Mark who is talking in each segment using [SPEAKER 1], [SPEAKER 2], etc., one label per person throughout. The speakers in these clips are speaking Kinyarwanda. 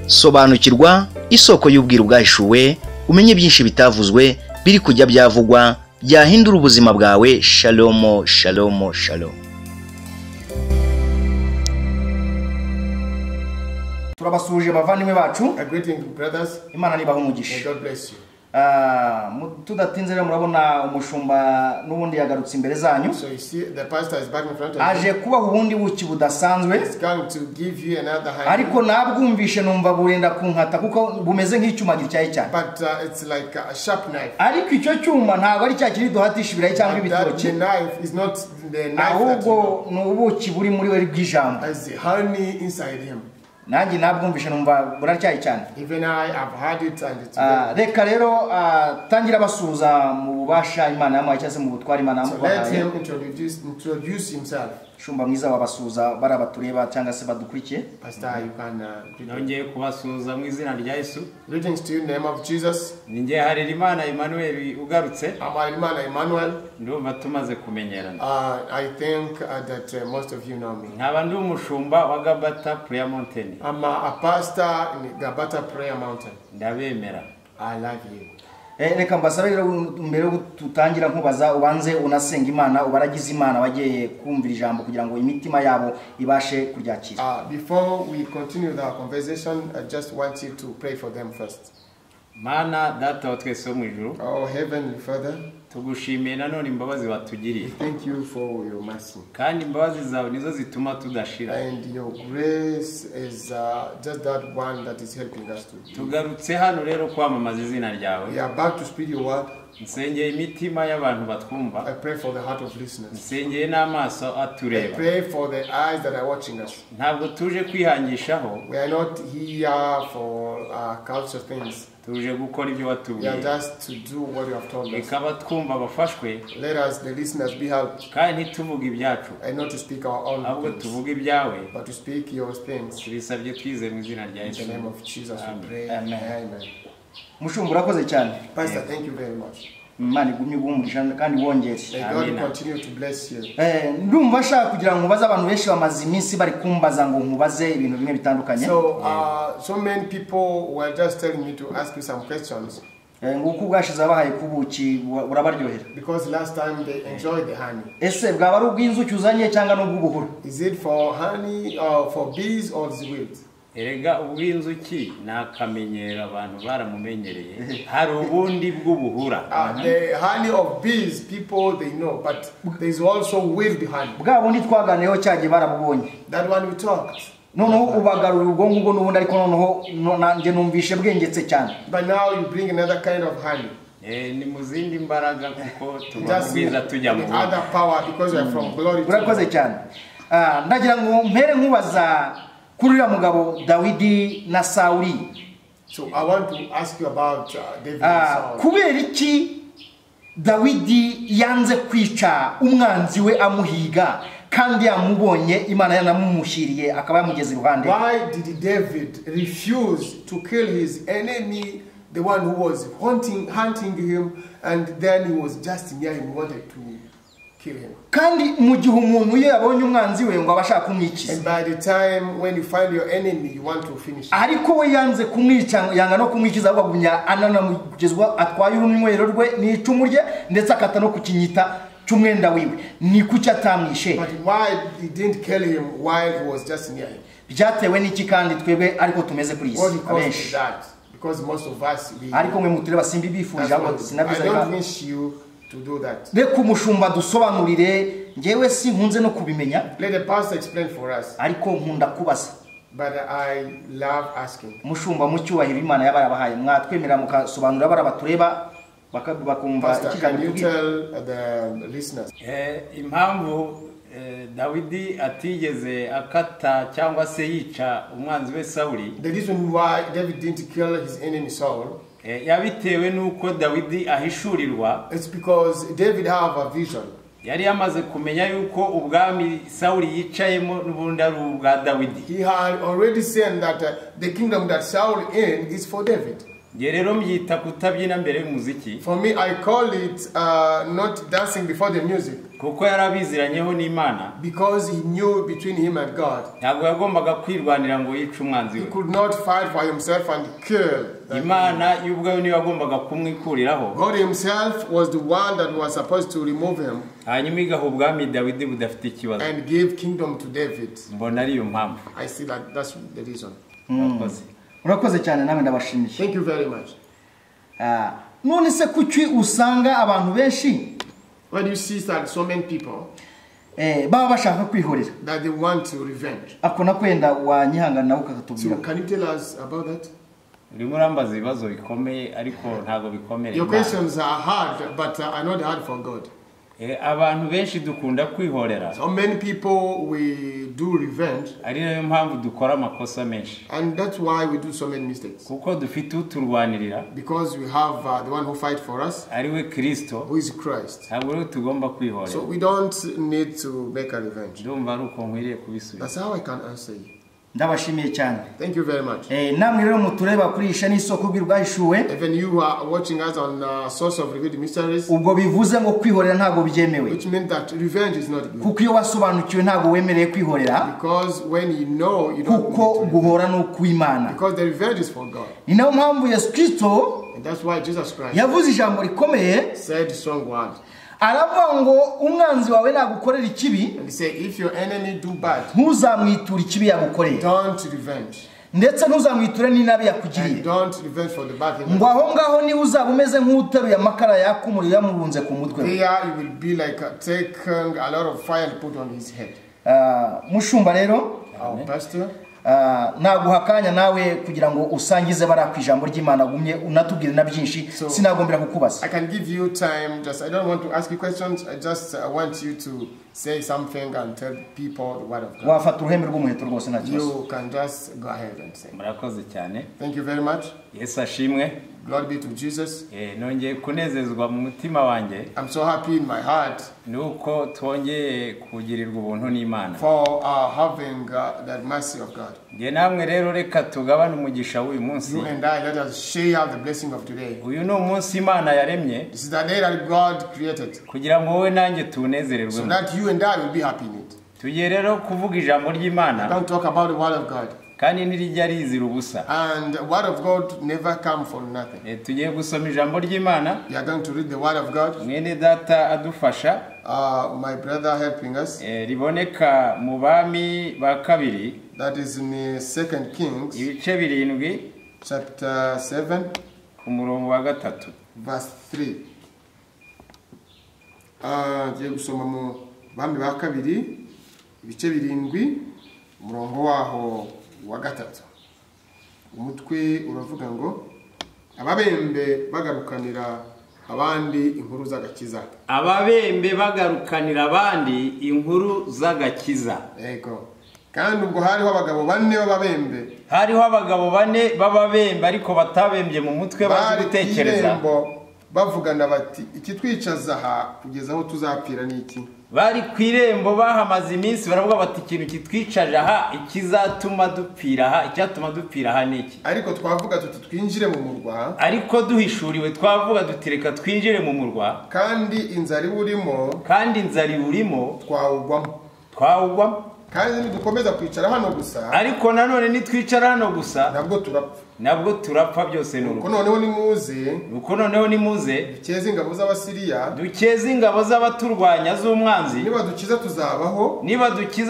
[SPEAKER 1] sobanukirwa isoko y'ubwiru bwahishuwe, umenye byinshi bitavuzwe biri kujya byavugwa byahindura ubuzima bwawe. Shalom, shalom, shalom. Turabasuje bavandimwe bacu.
[SPEAKER 2] A greeting brothers.
[SPEAKER 1] Imana nibaho umugisha.
[SPEAKER 2] God bless you.
[SPEAKER 1] Tudatinze rero murabona umushumba n'ubundi yagarutse imbere zanyu.
[SPEAKER 2] So you see the pastor is back in front of you.
[SPEAKER 1] Aje kuba ubundi buki budasanzwe.
[SPEAKER 2] He's going to give you another hand.
[SPEAKER 1] Ariko nabwumvishe numva burenda kunkata kuko bumeze nk'icyuma gityaye cyane.
[SPEAKER 2] But it's like a sharp knife.
[SPEAKER 1] Ariko icyo cyuma ntago ari cya kiri duhatisha ibirayi cyangwa ibitoki.
[SPEAKER 2] The knife is not the knife.
[SPEAKER 1] Ahubwo n'ubuki buri muri we bw'ijambo.
[SPEAKER 2] As the honey inside him.
[SPEAKER 1] Nanjye nabwumvishe numva buracyaye cyane.
[SPEAKER 2] Even I have had it and it's
[SPEAKER 1] reka rero tangira basuza mu bubasha Imana yamuhaye cyase mu butwari Imana yamuhaye.
[SPEAKER 2] Let him introduce himself.
[SPEAKER 1] Shumba mwiza wabasuza barabatureba cyangwa se badukurikiye.
[SPEAKER 2] Pastor, you can
[SPEAKER 3] nongeye kubasuza mu izina rya Yesu.
[SPEAKER 2] Greetings to you in the name of Jesus.
[SPEAKER 3] Ninjye Harerimana Emmanuel ugarutse.
[SPEAKER 2] Harerimana Emmanuel.
[SPEAKER 3] Ndumva tumaze kumenyerana.
[SPEAKER 2] I think that most of you know me.
[SPEAKER 3] Nkaba ndi umushumba wa Gabata Prayer Mountain.
[SPEAKER 2] I'm a pastor in Gabata Prayer Mountain.
[SPEAKER 3] Ndabemera.
[SPEAKER 2] I love you.
[SPEAKER 1] Reka mbasabe rero mbere tutangira nkubaza ubanze unasenga Imana ubaragize Imana bagiye kumvira ijambo kugira ngo imitima yabo ibashe kuryakira.
[SPEAKER 2] Before we continue with our conversation, I just want you to pray for them first.
[SPEAKER 3] Mana data wa twese wo mu ijuru.
[SPEAKER 2] Oh heavenly Father,
[SPEAKER 3] tugushimiye nanone imbabazi watugiriye.
[SPEAKER 2] Thank you for your mercy.
[SPEAKER 3] Kandi imbabazi zawe nizo zituma tudashira.
[SPEAKER 2] And your grace is just that one that is helping us to.
[SPEAKER 3] Tugarutse hano rero kwamamaza izina ryawe.
[SPEAKER 2] We are back to speak your word.
[SPEAKER 3] Nsengeye imitima y'abantu batwumva.
[SPEAKER 2] I pray for the heart of listeners.
[SPEAKER 3] Nsengeye n'amaso atureba.
[SPEAKER 2] I pray for the eyes that are watching us.
[SPEAKER 3] Ntabwo tuje kwihangishaho.
[SPEAKER 2] We are not here for culture things.
[SPEAKER 3] Tuje gukora ibyo watubwiye.
[SPEAKER 2] We are just to do what you have told us.
[SPEAKER 3] Ikaba twumva bafashwe.
[SPEAKER 2] Let us, the listeners, be helped.
[SPEAKER 3] Kandi ntituvuge ibyacu.
[SPEAKER 2] And not to speak our own
[SPEAKER 3] ahubwo
[SPEAKER 2] things.
[SPEAKER 3] Tuvuge ibyawe.
[SPEAKER 2] But to speak your things.
[SPEAKER 3] Tubisabye twize mu izina rya Yesu.
[SPEAKER 2] In the name of Jesus we pray.
[SPEAKER 1] Amen. Mushumba urakoze cyane.
[SPEAKER 2] Pastor, thank you very much.
[SPEAKER 1] Imana igumye guhumurisha kandi wongere.
[SPEAKER 2] May God continue to bless you.
[SPEAKER 1] Ndumva shaka kugira ngo baze abantu benshi bamaze iminsi bari kumbaza ngo nkubaze ibintu bimwe bitandukanye.
[SPEAKER 2] So many people were just telling me to ask you some questions.
[SPEAKER 1] Nguko ubwashize abahaye kubuki burabaryohera.
[SPEAKER 2] Because last time they enjoyed the honey.
[SPEAKER 1] Ese bwaba ari ubw'inzuki uzanye cyangwa n'ubw'ubuhuru?
[SPEAKER 2] Is it for honey or for bees or the wild?
[SPEAKER 3] Erega ubw'inzuki nakamenyera abantu baramumenyereye. Hari ubundi bw'ubuhura.
[SPEAKER 2] The honey of bees people they know, but there is also wild honey.
[SPEAKER 1] Bwa bundi twaganeho cyaje barabubonye.
[SPEAKER 2] That one we talked.
[SPEAKER 1] Noneho ubagarura ubwongo ubwo n'ubundi ariko noneho nanje numvishe bwengetse cyane.
[SPEAKER 2] But now you bring another kind of honey.
[SPEAKER 3] Ni muzindi mbaraga kuko tubabwiza tujya mu
[SPEAKER 2] other power because we are from glory to
[SPEAKER 1] urakoze cyane. Ndagira ngo mpere nkubaza kuri ya mugabo Dawidi na Sauli.
[SPEAKER 2] So I want to ask you about David and Saul.
[SPEAKER 1] Kubera iki Dawidi yanze kwica umwanzi we amuhiga kandi yamubonye Imana yanamumushiriye akaba yamugeze iruhande?
[SPEAKER 2] Why did David refuse to kill his enemy, the one who was hunting him, and then he was just near him, wanted to kill him?
[SPEAKER 1] Kandi mu gihe umuntu ye yabonye umwanzi we ngo abashaka kumwikiza.
[SPEAKER 2] And by the time when you find your enemy, you want to finish him.
[SPEAKER 1] Ariko we yanze kumwica, yanga no kumwikiza bagumya ananamugezwa atwaye urunywero rwe n'icumu rye ndetse akata no kukinyita cy'umwenda wiwe. Ni kuki atamwishe?
[SPEAKER 2] But why he didn't kill him while he was just near him?
[SPEAKER 1] Byatewe n'iki kandi twebwe ariko tumeze kuri
[SPEAKER 2] What
[SPEAKER 1] isi
[SPEAKER 2] caused that? Because most of us
[SPEAKER 1] ariko mwe mutureba simbi bifurije abo sinabiza.
[SPEAKER 2] I don't wish you to do that.
[SPEAKER 1] Reka umushumba dusobanurire, ngewe si nkunze no kubimenya.
[SPEAKER 2] Let the pastor explain for us.
[SPEAKER 1] Ariko nkunda kubaza.
[SPEAKER 2] But I love asking.
[SPEAKER 1] Mushumba mu cyubahiro Imana yabarabahaye mwatwemera mukasobanurira barabatureba bakumva
[SPEAKER 2] Can you tell the listeners?
[SPEAKER 3] Impamvu Dawidi atigeze akata cyangwa se yica umwanzi we Sauli.
[SPEAKER 2] The reason why David didn't kill his enemy Saul.
[SPEAKER 3] Yabitewe nuko Dawidi ahishurirwa.
[SPEAKER 2] It's because David have a vision.
[SPEAKER 3] Yari yamaze kumenya yuko ubwami Sauli yicayemo n'ubundi ari ubwa Dawidi.
[SPEAKER 2] He had already seen that the kingdom that Saul in is for David.
[SPEAKER 3] nge rero mbyita kutabyina mbere y'umuziki
[SPEAKER 2] For me, I call it not dancing before the music.
[SPEAKER 3] kuko yarabiziranyeho n'Imana
[SPEAKER 2] Because he knew between him and God.
[SPEAKER 3] ntabwo yagombaga kwirwanira ngo yice umwanzi
[SPEAKER 2] He
[SPEAKER 3] we.
[SPEAKER 2] could not fight for himself and kill.
[SPEAKER 3] Imana y'ubwayo niyo yagombaga kumwikuriraho
[SPEAKER 2] God himself was the one that was supposed to remove him
[SPEAKER 3] hanyuma igaha ubwami Dawidi budafite ikibazo.
[SPEAKER 2] and give kingdom to David.
[SPEAKER 3] Mbona ariyo mpamvu.
[SPEAKER 2] I see that that's the reason.
[SPEAKER 3] Murakoze.
[SPEAKER 1] urakoze cyane namwe ndabashimiye.
[SPEAKER 2] Thank you very much.
[SPEAKER 1] None se kuki usanga abantu benshi
[SPEAKER 2] When you see that so many people
[SPEAKER 1] baba bashaka kwihorera
[SPEAKER 2] that they want to revenge.
[SPEAKER 1] ako nakwenda wanyihangana nawe ukatubwira.
[SPEAKER 2] So can you tell us about that?
[SPEAKER 3] Urimo urambaza ibibazo bikomeye ariko ntago bikomere.
[SPEAKER 2] Your questions are hard, but are not hard for God.
[SPEAKER 3] Abantu benshi dukunda kwihorera.
[SPEAKER 2] So many people we do revenge,
[SPEAKER 3] Ari nayo mpamvu dukora amakosa menshi.
[SPEAKER 2] and that's why we do so many mistakes.
[SPEAKER 3] Kuko dufite uturwanirira.
[SPEAKER 2] Because we have the one who fight for us,
[SPEAKER 3] Ari we Kristo.
[SPEAKER 2] who is Christ.
[SPEAKER 3] Ntabwo rero tugomba kwihorera.
[SPEAKER 2] So we don't need to make a revenge.
[SPEAKER 3] Ndumva ari uko nkwiriye kubisubiza.
[SPEAKER 2] That's how I can answer you.
[SPEAKER 1] Ndabashimiye cyane.
[SPEAKER 2] Thank you very much.
[SPEAKER 1] Namwe rero mutureba kuri isha n'isoko bw'ibwahishuwe.
[SPEAKER 2] Even you are watching us on Source of Revealed Mysteries,
[SPEAKER 1] Ubwo bivuze ngo kwihorera ntago byemewe.
[SPEAKER 2] which means that revenge is not good.
[SPEAKER 1] Kuko iyo wasobanukiwe ntago wemereye kwihorera.
[SPEAKER 2] Because when you know, you don't
[SPEAKER 1] Kuko
[SPEAKER 2] need to
[SPEAKER 1] guhora no kw'Imana.
[SPEAKER 2] because the revenge is for God.
[SPEAKER 1] Ni nayo mpamvu Yesu Kristo
[SPEAKER 2] And that's why Jesus Christ
[SPEAKER 1] yavuze ijambo rikomeye
[SPEAKER 2] said strong word.
[SPEAKER 1] aravuga ngo umwanzi wawe nagukorera ikibi
[SPEAKER 2] And he said, if your enemy do bad,
[SPEAKER 1] ntuzamwitura ikibi yagukoreye
[SPEAKER 2] don't revenge.
[SPEAKER 1] ndetse ntuzamwiture n'inabi yakugiriye
[SPEAKER 2] And don't revenge for the bad thing.
[SPEAKER 1] ngo aho ngaho niba uzaba umeze nk'uteruye amakara yaka umuriro yamurunze ku mutwe we.
[SPEAKER 2] There you will be like taking a lot of fire and put on his head.
[SPEAKER 1] Mushumba rero
[SPEAKER 2] Our pastor,
[SPEAKER 1] naguha akanya nawe kugira ngo usangize bariya ku ijambo ry'Imana gumye unatubwire na byinshi sinagombera kukubaza.
[SPEAKER 2] I can give you time. Just I don't want to ask you questions. I just want you to say something and tell people the word of God.
[SPEAKER 1] Wafata uruhembe rw'umuheto rwose nta kibazo.
[SPEAKER 2] You can just go ahead and say.
[SPEAKER 3] Murakoze cyane.
[SPEAKER 2] Thank you very much.
[SPEAKER 3] Yesu ashimwe.
[SPEAKER 2] Glory be to Jesus.
[SPEAKER 3] Nongeye kunezezwa mu mutima wanjye.
[SPEAKER 2] I'm so happy in my heart
[SPEAKER 3] Nuko twongeye kugirirwa ubuntu n'Imana.
[SPEAKER 2] for having that mercy of God.
[SPEAKER 3] Nge namwe rero reka tugabane umugisha w'uyu munsi.
[SPEAKER 2] You and I, let us share the blessing of today.
[SPEAKER 3] Uyu ni umunsi Imana yaremye
[SPEAKER 2] This is the day that God created,
[SPEAKER 3] kugira ngo wowe nanjye
[SPEAKER 2] so
[SPEAKER 3] tunezererwemo.
[SPEAKER 2] that you and I will be happy in it.
[SPEAKER 3] Tugiye rero kuvuga ijambo ry'Imana
[SPEAKER 2] Don't talk about the word of God.
[SPEAKER 3] kandi ntirijya rizira ubusa.
[SPEAKER 2] And the word of God never come for nothing.
[SPEAKER 3] Tugiye gusoma ijambo ry'Imana.
[SPEAKER 2] We are going to read the word of God.
[SPEAKER 3] Mwene data adufasha.
[SPEAKER 2] My brother helping us.
[SPEAKER 3] Riboneka mu Bami ba kabiri.
[SPEAKER 2] That is in 2 Kings,
[SPEAKER 3] Ibice 7
[SPEAKER 2] chapter 7,
[SPEAKER 3] ku murongo wa 3.
[SPEAKER 2] verse 3. Tugiye gusoma mu Bami ba kabiri, ibice 7, umurongo waho wa 3. Umutwe uravuga ngo ababembe bagarukanira abandi inkuru z'agakiza.
[SPEAKER 3] Ababembe bagarukanira abandi inkuru z'agakiza.
[SPEAKER 2] Yego. Kandi ubwo hariho abagabo 4 b'ababembe.
[SPEAKER 3] Hariho abagabo 4 b'ababembe ariko batabembye mu mutwe bazi gutekereza.
[SPEAKER 2] Bavugana bati ikitwicaza aha kugeza aho tuzapfira niki.
[SPEAKER 3] Bari kwirembo bahamaze iminsi baravuga bati ikintu kitwicaje aha ikizatuma dupfira aha icyatuma dupfira aha niki.
[SPEAKER 2] Ariko twavuga tuti twinjire mu murwa.
[SPEAKER 3] Ariko duhishuriwe twavuga dutireka twinjire mu murwa.
[SPEAKER 2] Kandi inzari urimo.
[SPEAKER 3] Kandi inzari urimo twawugwamo.
[SPEAKER 2] Kandi nidukomeza kwicara hano gusa.
[SPEAKER 3] Ariko nanone nitwicara hano gusa
[SPEAKER 2] nabwo turapfa
[SPEAKER 3] byose n'urugo.
[SPEAKER 2] Uko noneho nimuze
[SPEAKER 3] dukeze ingabo z'abaturwanya z'umwanzi. Niba dukiza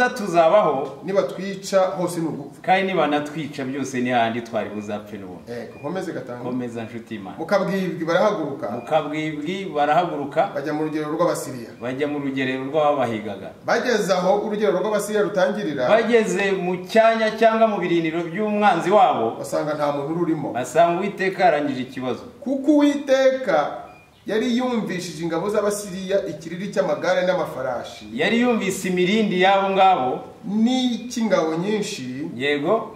[SPEAKER 3] tuzabaho
[SPEAKER 2] niba twica hose n'ugupfa.
[SPEAKER 3] Kandi niba natwica byose ni handi twari buzapfe n'ubundi.
[SPEAKER 2] Komeze gatanga.
[SPEAKER 3] Komeza nshuti Imana.
[SPEAKER 2] Mukabwibwi
[SPEAKER 3] barahaguruka
[SPEAKER 2] bajya mu rugerero rw'Abasiriya.
[SPEAKER 3] Bajya mu rugerero rw'ababahigaga.
[SPEAKER 2] Bageze aho urugero rw'Abasiriya rutangirira.
[SPEAKER 3] Bageze mu cyanya cyangwa mu biriniro by'umwanzi wabo.
[SPEAKER 2] Basanga nta muntu urimo.
[SPEAKER 3] Basanga Uwiteka arangije ikibazo.
[SPEAKER 2] Kuko Uwiteka yari yumvishije ingabo z'Abasiriya ikiriri cy'amagare n'amafarashi.
[SPEAKER 3] Yari yumvise imirindi yabo ngabo
[SPEAKER 2] n'ikingabo nyinshi.
[SPEAKER 3] Yego.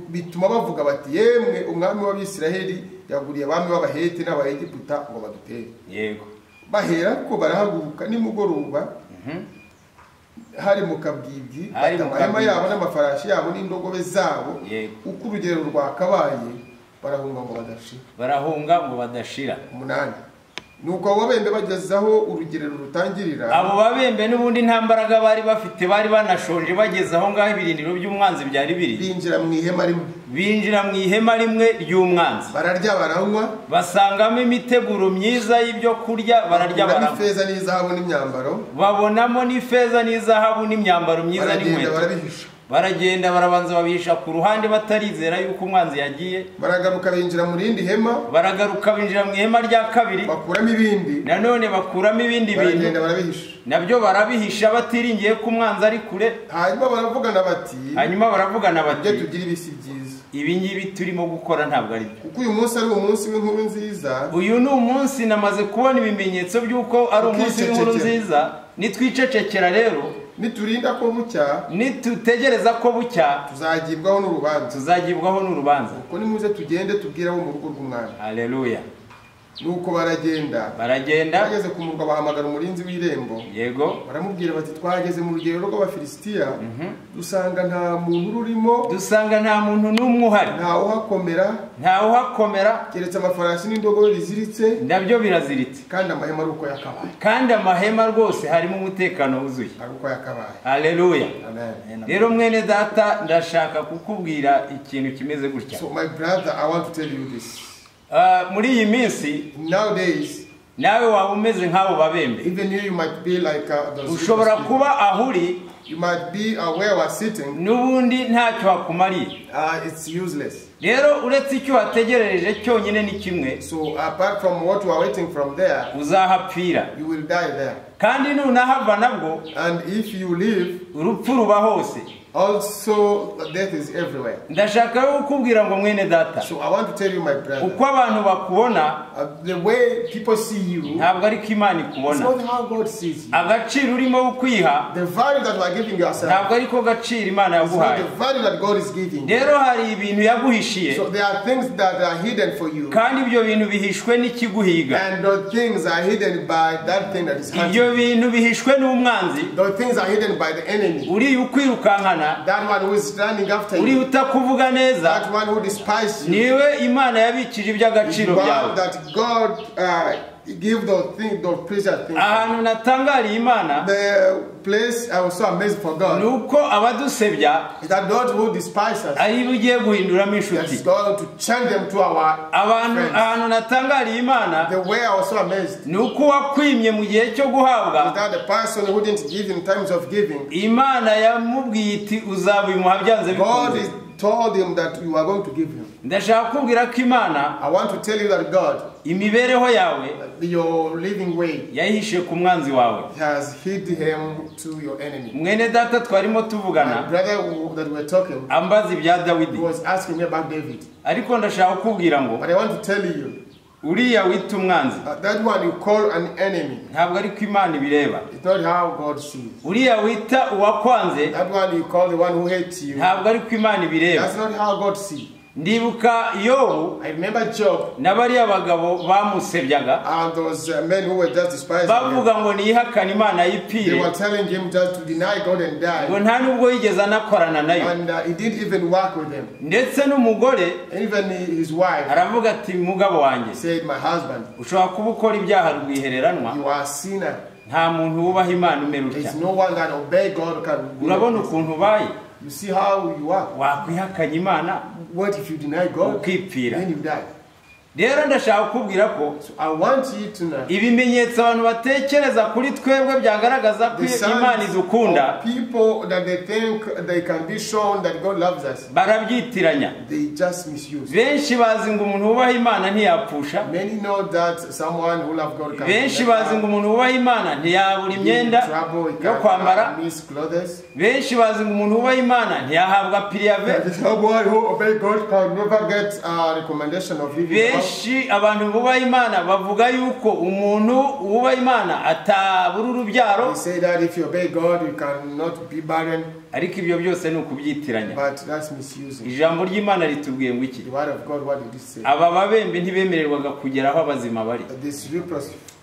[SPEAKER 2] Bituma bavuga bati yemwe umwami w'Abisiraheli yaguriye abami b'Abaheti n'Abayegiputa ngo badutere.
[SPEAKER 3] Yego.
[SPEAKER 2] Bahera ko barahaguruka nimugoroba. Hari mu kabwibwi amahema yabo n'amafarashi yabo n'indogobe zabo. Uko urugero rwakabaye
[SPEAKER 3] barahunga ngo badashira.
[SPEAKER 2] 8 nuko abo babembe bagezaho urugerero rutangirira.
[SPEAKER 3] Abo babembe n'ubundi nta mbaraga bari bafite, bari banashonje, bagezaho ngaho ibirindiro by'umwanzi byari biri. Binjira mu ihema rimwe ry'umwanzi,
[SPEAKER 2] bararya baranywa,
[SPEAKER 3] basangamo imiteguro myiza y'ibyo kurya, bararya baranywa,
[SPEAKER 2] n'ifeza n'izahabu n'imyambaro,
[SPEAKER 3] babonamo n'ifeza n'izahabu n'imyambaro myiza n'inkweto. Baragenda barabanza babihisha ku ruhande batarizera yuko umwanzi yagiye.
[SPEAKER 2] Baragaruka binjira mu rindi hema,
[SPEAKER 3] binjira mu ihema rya kabiri,
[SPEAKER 2] bakuramo ibindi,
[SPEAKER 3] nanone bakuramo ibindi bintu, nabyo barabihisha batiringiye ko umwanzi ari kure. Hanyuma baravugana bati
[SPEAKER 2] tugira ibisi byiza,
[SPEAKER 3] ibi ngibi turimo gukora ntabwo ari byo,
[SPEAKER 2] kuko uyu munsi ari umunsi w'inkuru nziza.
[SPEAKER 3] Uyu ni umunsi namaze kubona ibimenyetso by'uko ari umunsi w'inkuru nziza. Nitwicecekera rero,
[SPEAKER 2] niturinda ko bucya,
[SPEAKER 3] nitutegereza ko bucya,
[SPEAKER 2] tuzagibwaho n'urubanza.
[SPEAKER 3] Uko
[SPEAKER 2] nimuze tugende tubwiraho mu rugo rw'umwami.
[SPEAKER 3] Haleluya.
[SPEAKER 2] Nuko baragenda bageze ku murwa, bahamagara umurinzi w'irembo.
[SPEAKER 3] Yego.
[SPEAKER 2] Baramubwira bati twageze mu rugerero rw'Abafilisitiya, dusanga nta muntu urimo,
[SPEAKER 3] dusanga nta muntu n'umwe uhari,
[SPEAKER 2] nta uhakomera keretse amafarasi n'indogobe biziritse,
[SPEAKER 3] ndabyo biraziritse,
[SPEAKER 2] kandi amahema ari uko yakabaye,
[SPEAKER 3] kandi amahema rwose harimo umutekano wuzuye,
[SPEAKER 2] ari uko yakabaye.
[SPEAKER 3] Haleluya.
[SPEAKER 2] Amen.
[SPEAKER 3] Rero mwene data, ndashaka kukubwira ikintu kimeze gutya.
[SPEAKER 2] So my brother, I want to tell you this.
[SPEAKER 3] Muri iyi minsi,
[SPEAKER 2] nowadays,
[SPEAKER 3] nawe waba umeze nk'abo babembe.
[SPEAKER 2] Even you might be like
[SPEAKER 3] ushobora kuba ahuri,
[SPEAKER 2] you might be where you are sitting,
[SPEAKER 3] n'ubundi ntacyo hakumariye.
[SPEAKER 2] It's useless.
[SPEAKER 3] Rero uretse icyo wategerereje cyonyine ni kimwe.
[SPEAKER 2] So apart from what you are waiting from there,
[SPEAKER 3] uzahapfira.
[SPEAKER 2] You will die there.
[SPEAKER 3] Kandi nunahava nabwo,
[SPEAKER 2] and if you live,
[SPEAKER 3] urupfu ruba hose.
[SPEAKER 2] Also, death is everywhere.
[SPEAKER 3] Ndashaka kukubwira ngo mwene data.
[SPEAKER 2] So I want to tell you, my brother,
[SPEAKER 3] uko abantu bakubona,
[SPEAKER 2] the way people see you,
[SPEAKER 3] ntabwo ari ko Imana ikubona.
[SPEAKER 2] It's not how God sees you.
[SPEAKER 3] Agaciro urimo ukwiha,
[SPEAKER 2] the value that you are giving yourself,
[SPEAKER 3] ntabwo ari ko gaciro Imana yaguhaye.
[SPEAKER 2] It's not the value that God is giving.
[SPEAKER 3] Rero hari ibintu yaguhishiye.
[SPEAKER 2] So there are things that are hidden for you.
[SPEAKER 3] Kandi ibyo bintu bihishwe n'ikiguhiga.
[SPEAKER 2] And those things are hidden by that thing that is hunting.
[SPEAKER 3] Ibyo bintu bihishwe n'umwanzi.
[SPEAKER 2] Those things are hidden by the enemy.
[SPEAKER 3] Uri ukwirukankana,
[SPEAKER 2] that one who is standing after you,
[SPEAKER 3] uri utakuvuga neza,
[SPEAKER 2] that one who despises you,
[SPEAKER 3] niwe Imana yabikije iby'agaciro byawe.
[SPEAKER 2] That God give those things, those precious things.
[SPEAKER 3] Ahantu natangariye Imana,
[SPEAKER 2] the place I was so amazed for God,
[SPEAKER 3] nuko abadusebya,
[SPEAKER 2] that those who despise us,
[SPEAKER 3] ari bugiye guhinduramo inshuti.
[SPEAKER 2] Yes, God to change them to our friends.
[SPEAKER 3] Ahantu natangariye Imana,
[SPEAKER 2] the way I was so amazed,
[SPEAKER 3] nuko wakwimye mu gihe cyo guhabwa,
[SPEAKER 2] that the person who didn't give in times of giving,
[SPEAKER 3] Imana yamubwiye iti uzabimuha byanze
[SPEAKER 2] bikunze. God told him that you are going to give him.
[SPEAKER 3] Ndashaka kubwira ko Imana,
[SPEAKER 2] I want to tell you that God,
[SPEAKER 3] imibereho yawe,
[SPEAKER 2] your living way,
[SPEAKER 3] yahishe ku mwanzi wawe,
[SPEAKER 2] has hid him to your enemy.
[SPEAKER 3] Mwene data twarimo tuvugana,
[SPEAKER 2] my brother that we were talking,
[SPEAKER 3] ambaza ibya Dawidi,
[SPEAKER 2] was asking me about David.
[SPEAKER 3] Ariko ndashaka kubwira ngo,
[SPEAKER 2] but I want to tell you,
[SPEAKER 3] uriya wita umwanzi,
[SPEAKER 2] that one you call an enemy,
[SPEAKER 3] ntabwo ari ko Imana ibireba.
[SPEAKER 2] It's not how God sees.
[SPEAKER 3] Uriya wita uwakwanze,
[SPEAKER 2] that one you call the one who hates you,
[SPEAKER 3] ntabwo ari ko Imana ibireba.
[SPEAKER 2] That's not how God sees.
[SPEAKER 3] Ndibuka Yobu,
[SPEAKER 2] I remember Job,
[SPEAKER 3] n'abari abagabo bamusebyaga,
[SPEAKER 2] and those men who were just despising him,
[SPEAKER 3] bavuga ngo niyihakana Imana yipire.
[SPEAKER 2] They were telling him just to deny God and die.
[SPEAKER 3] Ngo nta nubwo yigeze anakorana nayo.
[SPEAKER 2] And he didn't even work with them.
[SPEAKER 3] Ndetse n'umugore,
[SPEAKER 2] even his wife,
[SPEAKER 3] aravuga ati mugabo wanjye,
[SPEAKER 2] said, my husband,
[SPEAKER 3] ushobora kuba ukora ibyaha rwihereranwa,
[SPEAKER 2] you are a sinner.
[SPEAKER 3] Nta muntu wubaha Imana umera utya.
[SPEAKER 2] There's no one that obey God can.
[SPEAKER 3] Urabona ukuntu ubaye.
[SPEAKER 2] You see how you are.
[SPEAKER 3] Wakwihakanya Imana.
[SPEAKER 2] What if you deny God?
[SPEAKER 3] Ukipfira.
[SPEAKER 2] Then you die.
[SPEAKER 3] Rero ndashaka kubwira ko,
[SPEAKER 2] I want you to know,
[SPEAKER 3] ibimenyetso abantu batekereza kuri twebwe byagaragaza ko Imana idukunda,
[SPEAKER 2] people that they think they can be shown that God loves us,
[SPEAKER 3] barabyitiranya.
[SPEAKER 2] They just misuse.
[SPEAKER 3] Benshi bazi ngo umuntu wubaha Imana ntiyapfusha.
[SPEAKER 2] Many know that someone who loves God can.
[SPEAKER 3] Benshi bazi ngo umuntu wubaha Imana ntiyabura imyenda yo kwambara. Benshi bazi ngo umuntu wubaha Imana ntiyahabwa piriave.
[SPEAKER 2] Someone who obeys God can never get a recommendation of living.
[SPEAKER 3] Abantu bubaha Imana bavuga yuko umuntu wubaha Imana atabura urubyaro.
[SPEAKER 2] They say that if you obey God you cannot be barren.
[SPEAKER 3] Ariko ibyo byose ni ukubyitiranya.
[SPEAKER 2] But that's misusing.
[SPEAKER 3] Ijambo ry'Imana ritubwiye ngo iki?
[SPEAKER 2] The word of God, what did it say?
[SPEAKER 3] Aba babembe ntibemererwaga kugera aho abazima bari.
[SPEAKER 2] This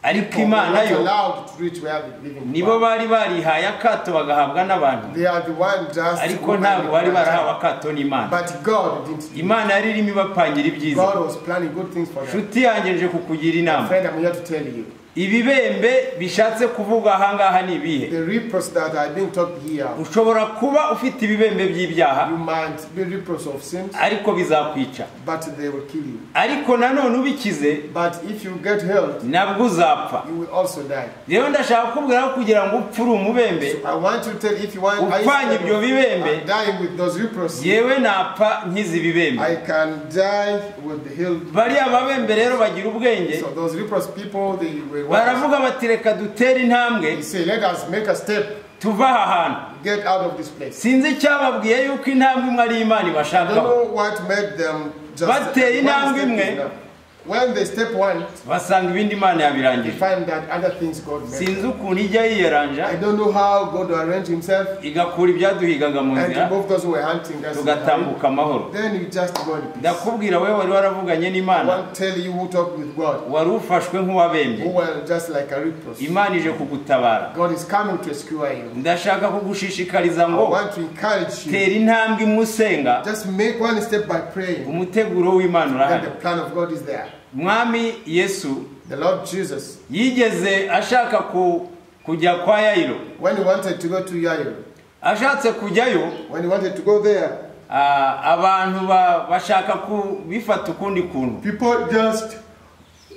[SPEAKER 3] ariko
[SPEAKER 2] people were
[SPEAKER 3] Imana
[SPEAKER 2] not
[SPEAKER 3] yo
[SPEAKER 2] allowed to reach where the living
[SPEAKER 3] nibo
[SPEAKER 2] God.
[SPEAKER 3] bari barihaye akato bagahabwa n'abantu,
[SPEAKER 2] They are the one just
[SPEAKER 3] ariko ntabwo bari barahawe akato n'Imana.
[SPEAKER 2] but God didn't.
[SPEAKER 3] Imana yari irimo ibapangira ibyiza.
[SPEAKER 2] God was planning good things for them.
[SPEAKER 3] Nshuti yanjye nje kukugira inama,
[SPEAKER 2] Friend, I'm here to tell you.
[SPEAKER 3] ibibembe bishatse kuvuga ahangaha ni ibihe?
[SPEAKER 2] The reproach that are being talked here,
[SPEAKER 3] Ushobora kuba ufite ibibembe by'ibyaha
[SPEAKER 2] you might be reproach of sins,
[SPEAKER 3] ariko bizakwica,
[SPEAKER 2] but they will kill you.
[SPEAKER 3] ariko nanone ubikize
[SPEAKER 2] But if you get healed,
[SPEAKER 3] nabwo uzapfa.
[SPEAKER 2] you will also die.
[SPEAKER 3] Rero ndashaka kukubwira ko kugira ngo upfe uri umubembe,
[SPEAKER 2] I want to tell if you want
[SPEAKER 3] upfanye ibyo bibembe,
[SPEAKER 2] dying with those reproaches,
[SPEAKER 3] yewe napfa nkizi ibibembe.
[SPEAKER 2] I can die with the healed.
[SPEAKER 3] Bariya babembe rero bagira ubwenge,
[SPEAKER 2] So those reproach people, they were
[SPEAKER 3] baravuga bati reka dutere intambwe
[SPEAKER 2] They say, let us make a step,
[SPEAKER 3] tuva aha hantu.
[SPEAKER 2] get out of this place.
[SPEAKER 3] Sinzi icyababwiye yuko intambwe imwe ari Imana
[SPEAKER 2] I don't
[SPEAKER 3] ibashakaho.
[SPEAKER 2] know what made them just
[SPEAKER 3] Bateye
[SPEAKER 2] one
[SPEAKER 3] intambwe
[SPEAKER 2] step
[SPEAKER 3] imwe,
[SPEAKER 2] is enough. When they step one,
[SPEAKER 3] basanga ibindi Imana
[SPEAKER 2] they
[SPEAKER 3] yabirangije.
[SPEAKER 2] find that other things God made.
[SPEAKER 3] Sinzi ukuntu ijya yiyeranja
[SPEAKER 2] I don't know how God arranged himself
[SPEAKER 3] igakura ibyaduhigaga mu
[SPEAKER 2] and
[SPEAKER 3] nzira,
[SPEAKER 2] to move those who were hunting us.
[SPEAKER 3] tugatambuka amahoro.
[SPEAKER 2] Then you just go in peace.
[SPEAKER 3] Ndakubwira wewe wari waravuganye
[SPEAKER 2] I
[SPEAKER 3] n'Imana,
[SPEAKER 2] want to tell you who talked with God,
[SPEAKER 3] wari ufashwe nk'uwabembye,
[SPEAKER 2] who were just like a reproach.
[SPEAKER 3] Imana ije kugutabara.
[SPEAKER 2] God is coming to rescue you.
[SPEAKER 3] Ndashaka kugushishikariza
[SPEAKER 2] I
[SPEAKER 3] ngo
[SPEAKER 2] want to encourage you.
[SPEAKER 3] tera intambwe imwe usenga,
[SPEAKER 2] Just make one step by praying.
[SPEAKER 3] umuteguro w'Imana
[SPEAKER 2] Then
[SPEAKER 3] urahari.
[SPEAKER 2] the plan of God is there.
[SPEAKER 3] Mwami Yesu
[SPEAKER 2] The Lord Jesus,
[SPEAKER 3] yigeze ashaka kujya kwa Yayiro,
[SPEAKER 2] when he wanted to go to Yair,
[SPEAKER 3] ashatse kujyayo,
[SPEAKER 2] when he wanted to go there,
[SPEAKER 3] abantu bashaka kubifata ukundi kuntu.
[SPEAKER 2] people just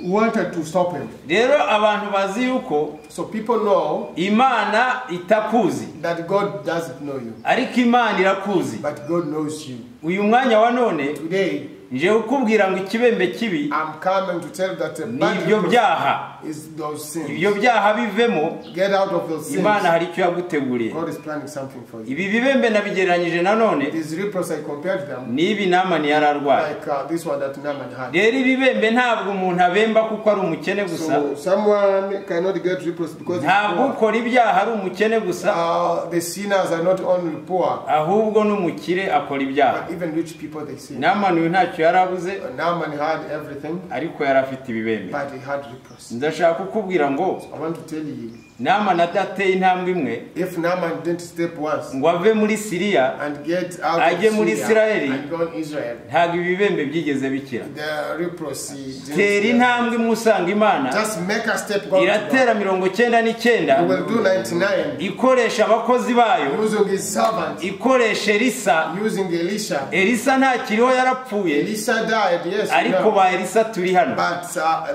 [SPEAKER 2] wanted to stop him.
[SPEAKER 3] Rero abantu bazi yuko
[SPEAKER 2] So people know
[SPEAKER 3] Imana itakuzi,
[SPEAKER 2] that God doesn't know you,
[SPEAKER 3] ariko Imana irakuzi.
[SPEAKER 2] but God knows you.
[SPEAKER 3] Uyu mwanya wa none
[SPEAKER 2] Today,
[SPEAKER 3] nje ukubwira ngo ikibembe kibi
[SPEAKER 2] I'm coming to tell you that a
[SPEAKER 3] ni
[SPEAKER 2] bad
[SPEAKER 3] ibyo
[SPEAKER 2] reproach
[SPEAKER 3] byaha.
[SPEAKER 2] is those sins.
[SPEAKER 3] Ibyo byaha bivemo,
[SPEAKER 2] Get out of those sins.
[SPEAKER 3] Imana hari icyo yaguteguriye.
[SPEAKER 2] God is planning something for you.
[SPEAKER 3] Ibi bibembe nabigereranyije nanone
[SPEAKER 2] These reproach, I compared them
[SPEAKER 3] n'ibi Namani yari arwaye.
[SPEAKER 2] like this one that Naaman had.
[SPEAKER 3] Rero ibibembe ntabwo umuntu abemba kuko ari umukene gusa,
[SPEAKER 2] So someone cannot get reproach because he's
[SPEAKER 3] ntabwo
[SPEAKER 2] poor.
[SPEAKER 3] ukora ibyaha ari umukene gusa,
[SPEAKER 2] The sinners are not only poor,
[SPEAKER 3] ahubwo n'umukire akora ibyaha.
[SPEAKER 2] but even rich people they sin.
[SPEAKER 3] Namani uyu ntacyo yari abuze,
[SPEAKER 2] Naaman had everything,
[SPEAKER 3] ariko yari afite ibibembe.
[SPEAKER 2] but he had reproach.
[SPEAKER 3] Ndashaka kukubwira ngo
[SPEAKER 2] I want to tell you,
[SPEAKER 3] Namani adateye intambwe imwe
[SPEAKER 2] if Naaman didn't step once
[SPEAKER 3] ngo ave muri Siriya
[SPEAKER 2] and get out
[SPEAKER 3] ajye
[SPEAKER 2] of
[SPEAKER 3] muri
[SPEAKER 2] Syria
[SPEAKER 3] Israeli,
[SPEAKER 2] and go in Israel,
[SPEAKER 3] ntabwo ibibembe byigeze bikira.
[SPEAKER 2] the reproach,
[SPEAKER 3] Tera intambwe imwe usanga Imana
[SPEAKER 2] just make a step, go to God.
[SPEAKER 3] iratera 99
[SPEAKER 2] You will do 99
[SPEAKER 3] ikoresha abakozi bayo,
[SPEAKER 2] using his servant,
[SPEAKER 3] ikoresha Elisa.
[SPEAKER 2] using Elisha.
[SPEAKER 3] Elisa ntakiriho yarapfuye,
[SPEAKER 2] Elisha died, yes,
[SPEAKER 3] ariko
[SPEAKER 2] no.
[SPEAKER 3] ba Elisa turi hano.
[SPEAKER 2] But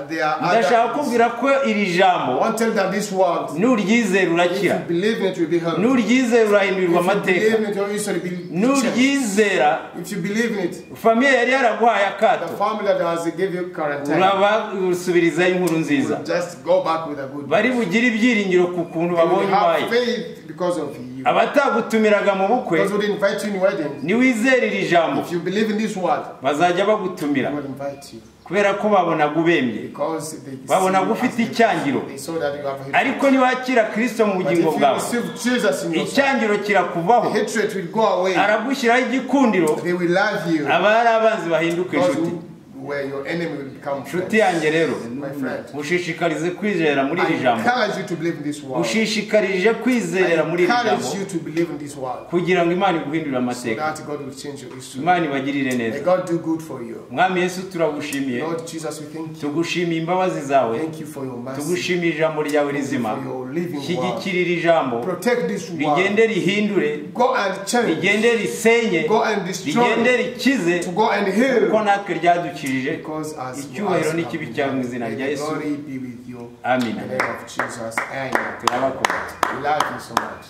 [SPEAKER 2] there are
[SPEAKER 3] Ndashaka
[SPEAKER 2] others.
[SPEAKER 3] kubwira ko iri
[SPEAKER 2] I
[SPEAKER 3] jambo
[SPEAKER 2] want to tell that this word,
[SPEAKER 3] nuryizera
[SPEAKER 2] if you
[SPEAKER 3] urakira,
[SPEAKER 2] believe it, you will be healed.
[SPEAKER 3] nuryizera
[SPEAKER 2] If
[SPEAKER 3] urahindurirwa
[SPEAKER 2] you
[SPEAKER 3] amateka,
[SPEAKER 2] believe it, your history will be changed.
[SPEAKER 3] nuryizera
[SPEAKER 2] If you believe in it,
[SPEAKER 3] famiye yari yaraguhaye
[SPEAKER 2] the
[SPEAKER 3] akato,
[SPEAKER 2] family that has give you quarantine
[SPEAKER 3] urabasubirizayo inkuru nziza.
[SPEAKER 2] will just go back with a good
[SPEAKER 3] Bari
[SPEAKER 2] news.
[SPEAKER 3] bugire ibyiringiro ku kuntu
[SPEAKER 2] They will
[SPEAKER 3] babonye ubaye.
[SPEAKER 2] have faith because of you.
[SPEAKER 3] Abatagutumiraga mu bukwe,
[SPEAKER 2] Those who didn't invite you in weddings,
[SPEAKER 3] niwizera iri jambo
[SPEAKER 2] if you believe in this word,
[SPEAKER 3] bazajya
[SPEAKER 2] they
[SPEAKER 3] bagutumira,
[SPEAKER 2] will invite you.
[SPEAKER 3] kubera ko babonaga ubembye,
[SPEAKER 2] Because they
[SPEAKER 3] babona
[SPEAKER 2] see you
[SPEAKER 3] ufite
[SPEAKER 2] as the-
[SPEAKER 3] icyangiro.
[SPEAKER 2] they saw that you have a
[SPEAKER 3] Ariko
[SPEAKER 2] hatred.
[SPEAKER 3] niwakira Kristo mu
[SPEAKER 2] But if
[SPEAKER 3] bugingo
[SPEAKER 2] you
[SPEAKER 3] bwawe,
[SPEAKER 2] receive Jesus in your life,
[SPEAKER 3] icyangiro kirakuvaho,
[SPEAKER 2] the hatred will go away.
[SPEAKER 3] aragushyiraho igikundiro,
[SPEAKER 2] They will love you.
[SPEAKER 3] aba ari abanzi bahinduka
[SPEAKER 2] Those
[SPEAKER 3] inshuti.
[SPEAKER 2] where your enemy will become
[SPEAKER 3] Inshuti
[SPEAKER 2] friends.
[SPEAKER 3] yanjye rero,
[SPEAKER 2] My friend,
[SPEAKER 3] mushishikarize kwizera muri
[SPEAKER 2] I
[SPEAKER 3] iri jambo,
[SPEAKER 2] encourage you to believe in this word.
[SPEAKER 3] mushishikarije
[SPEAKER 2] I
[SPEAKER 3] kwizera muri iri jambo,
[SPEAKER 2] encourage you to believe in this word,
[SPEAKER 3] kugira ngo Imana iguhindurire
[SPEAKER 2] so
[SPEAKER 3] amateka,
[SPEAKER 2] that God will change your history.
[SPEAKER 3] Imana ibagirire
[SPEAKER 2] May
[SPEAKER 3] neza.
[SPEAKER 2] God do good for you.
[SPEAKER 3] Mwami Yesu turagushimiye,
[SPEAKER 2] Lord Jesus, we thank you.
[SPEAKER 3] tugushimiye imbabazi zawe,
[SPEAKER 2] Thank you for your mercy.
[SPEAKER 3] tugushimiye ijambo ryawe
[SPEAKER 2] Thank you
[SPEAKER 3] rizima.
[SPEAKER 2] for your living word.
[SPEAKER 3] Shyigikira iri jambo,
[SPEAKER 2] Protect this word.
[SPEAKER 3] rigende rihindure,
[SPEAKER 2] Go and change.
[SPEAKER 3] rigende risenye,
[SPEAKER 2] Go and destroy.
[SPEAKER 3] rigende rikize,
[SPEAKER 2] To go and
[SPEAKER 3] kuko
[SPEAKER 2] heal.
[SPEAKER 3] natwe ryadukirije.
[SPEAKER 2] Because as
[SPEAKER 3] Icyubahiro n'ikibi cyawe mu izina rya Yesu.
[SPEAKER 2] glory be with you.
[SPEAKER 3] Amina.
[SPEAKER 2] In the name of Jesus. Amen.
[SPEAKER 3] Turabakunda.
[SPEAKER 2] We love you so much.